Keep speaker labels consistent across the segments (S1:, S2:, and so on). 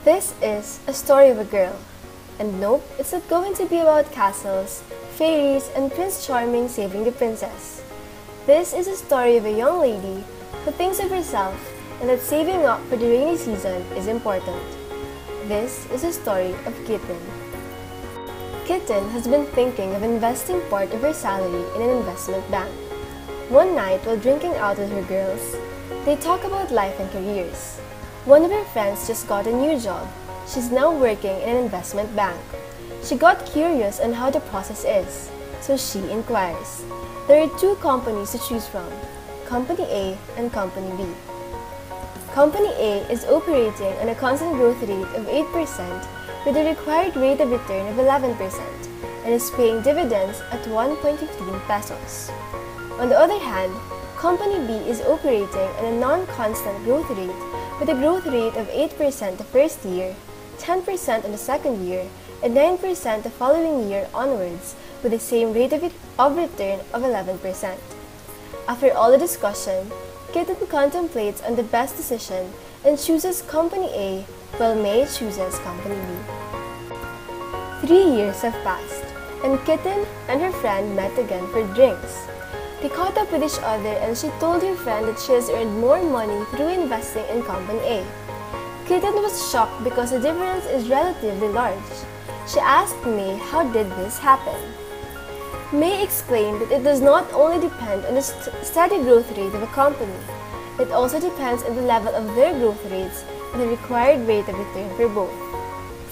S1: This is a story of a girl. And nope, it's not going to be about castles, fairies, and Prince Charming saving the princess. This is a story of a young lady who thinks of herself and that saving up for the rainy season is important. This is a story of Kitten. Kitten has been thinking of investing part of her salary in an investment bank. One night while drinking out with her girls, they talk about life and careers. One of her friends just got a new job. She's now working in an investment bank. She got curious on how the process is, so she inquires. There are two companies to choose from, Company A and Company B. Company A is operating on a constant growth rate of 8% with a required rate of return of 11% and is paying dividends at 1.15 pesos. On the other hand, Company B is operating on a non-constant growth rate with a growth rate of 8% the first year, 10% in the second year, and 9% the following year onwards with the same rate of return of 11%. After all the discussion, Kitten contemplates on the best decision and chooses Company A while May chooses Company B. 3 years have passed, and Kitten and her friend met again for drinks. They caught up with each other and she told her friend that she has earned more money through investing in Company A. Kitten was shocked because the difference is relatively large. She asked May how did this happen. May explained that it does not only depend on the steady growth rate of a company, it also depends on the level of their growth rates and the required rate of return for both.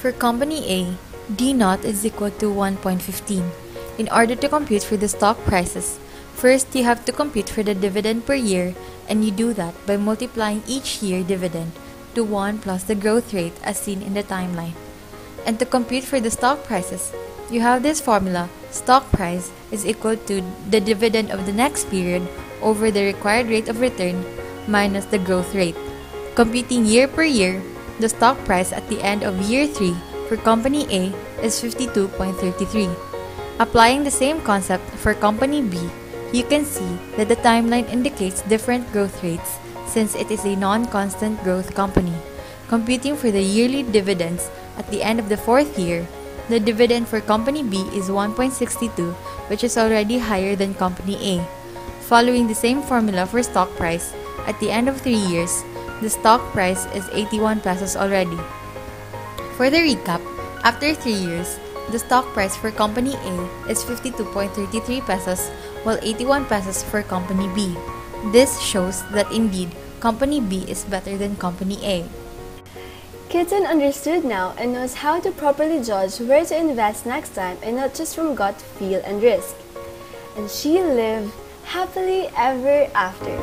S2: For Company A, D0 is equal to 1.15. In order to compute for the stock prices, first you have to compute for the dividend per year, and you do that by multiplying each year dividend to 1 plus the growth rate as seen in the timeline. And to compute for the stock prices, you have this formula: stock price is equal to the dividend of the next period over the required rate of return minus the growth rate. Computing year per year, the stock price at the end of year 3 for Company A is 52.33. Applying the same concept for Company B, you can see that the timeline indicates different growth rates since it is a non-constant growth company. Computing for the yearly dividends at the end of the 4th year, the dividend for Company B is 1.62, which is already higher than Company A. Following the same formula for stock price, at the end of 3 years, the stock price is 81 pesos already. For the recap, after 3 years, the stock price for Company A is 52.33 pesos, while 81 pesos for Company B. This shows that indeed, Company B is better than Company A.
S1: Kitten understood now and knows how to properly judge where to invest next time and not just from gut feel and risk. And she lived happily ever after.